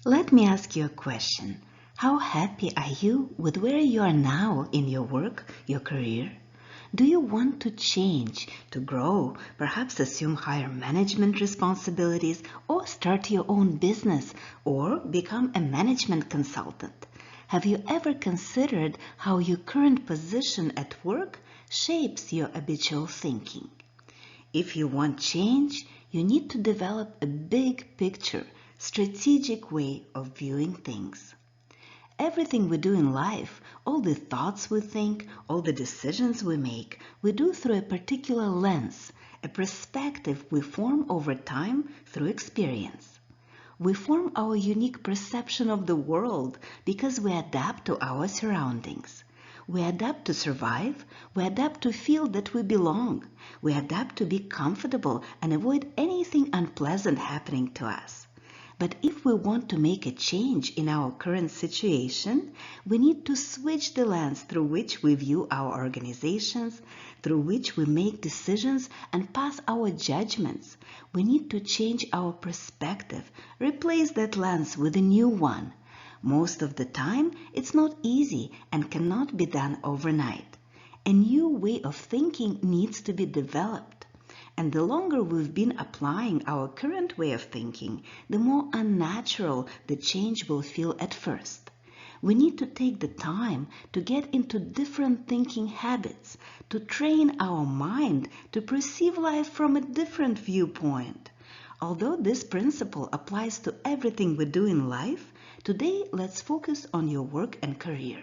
Let me ask you a question. How happy are you with where you are now in your work, your career? Do you want to change, to grow, perhaps assume higher management responsibilities, or start your own business, or become a management consultant? Have you ever considered how your current position at work shapes your habitual thinking? If you want change, you need to develop a big picture, strategic way of viewing things. Everything we do in life, all the thoughts we think, all the decisions we make, we do through a particular lens, a perspective we form over time through experience. We form our unique perception of the world because we adapt to our surroundings. We adapt to survive, we adapt to feel that we belong, we adapt to be comfortable and avoid anything unpleasant happening to us. But if we want to make a change in our current situation, we need to switch the lens through which we view our organizations, through which we make decisions and pass our judgments. We need to change our perspective, replace that lens with a new one. Most of the time, it's not easy and cannot be done overnight. A new way of thinking needs to be developed. And the longer we've been applying our current way of thinking, the more unnatural the change will feel at first. We need to take the time to get into different thinking habits, to train our mind to perceive life from a different viewpoint. Although this principle applies to everything we do in life, today let's focus on your work and career.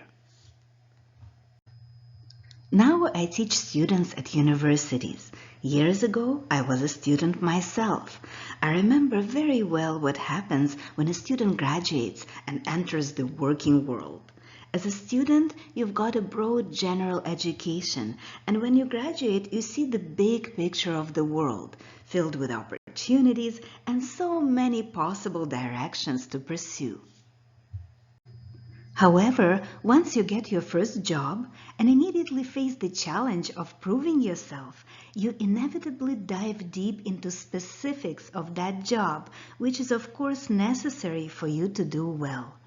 Now I teach students at universities. Years ago, I was a student myself. I remember very well what happens when a student graduates and enters the working world. As a student, you've got a broad general education, and when you graduate, you see the big picture of the world, filled with opportunities and so many possible directions to pursue. However, once you get your first job and immediately face the challenge of proving yourself, you inevitably dive deep into specifics of that job, which is of course necessary for you to do well.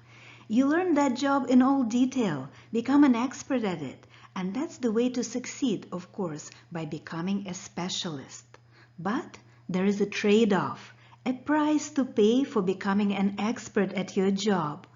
You learn that job in all detail, become an expert at it, and that's the way to succeed, of course, by becoming a specialist. But there is a trade-off, a price to pay for becoming an expert at your job.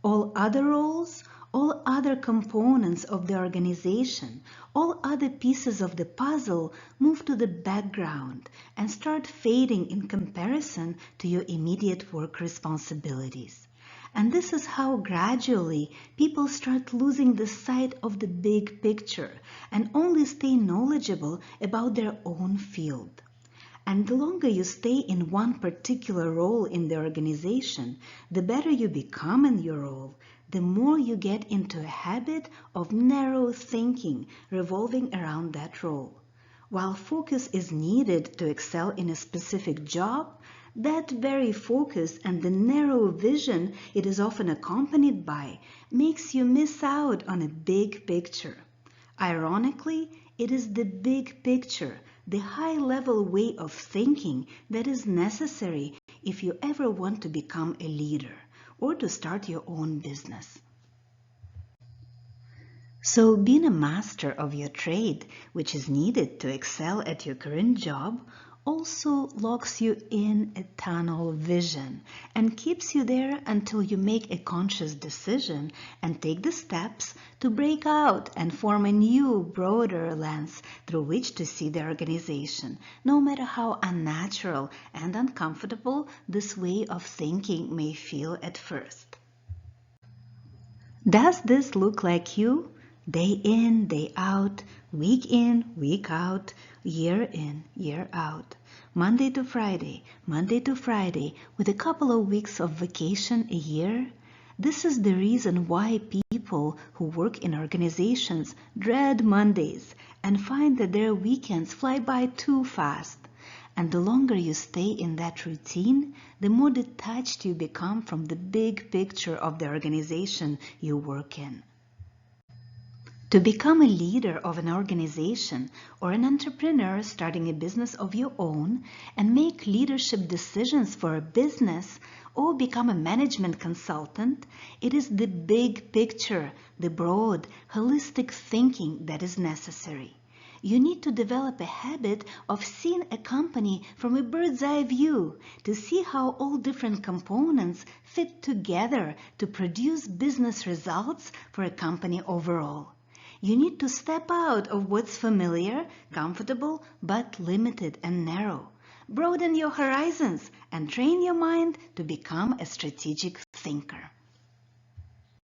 All other roles, all other components of the organization, all other pieces of the puzzle move to the background and start fading in comparison to your immediate work responsibilities. And this is how gradually people start losing the sight of the big picture and only stay knowledgeable about their own field. And the longer you stay in one particular role in the organization, the better you become in your role, the more you get into a habit of narrow thinking revolving around that role. While focus is needed to excel in a specific job, that very focus and the narrow vision it is often accompanied by makes you miss out on a big picture. Ironically, it is the big picture, the high-level way of thinking that is necessary if you ever want to become a leader or to start your own business. So being a master of your trade, which is needed to excel at your current job, also locks you in a tunnel vision and keeps you there until you make a conscious decision and take the steps to break out and form a new, broader lens through which to see the organization, no matter how unnatural and uncomfortable this way of thinking may feel at first. Does this look like you? Day in, day out, week in, week out, year in, year out. Monday to Friday, with a couple of weeks of vacation a year. This is the reason why people who work in organizations dread Mondays and find that their weekends fly by too fast. And the longer you stay in that routine, the more detached you become from the big picture of the organization you work in. To become a leader of an organization or an entrepreneur starting a business of your own and make leadership decisions for a business, or become a management consultant, it is the big picture, the broad, holistic thinking that is necessary. You need to develop a habit of seeing a company from a bird's eye view to see how all different components fit together to produce business results for a company overall. You need to step out of what's familiar, comfortable, but limited and narrow. Broaden your horizons and train your mind to become a strategic thinker.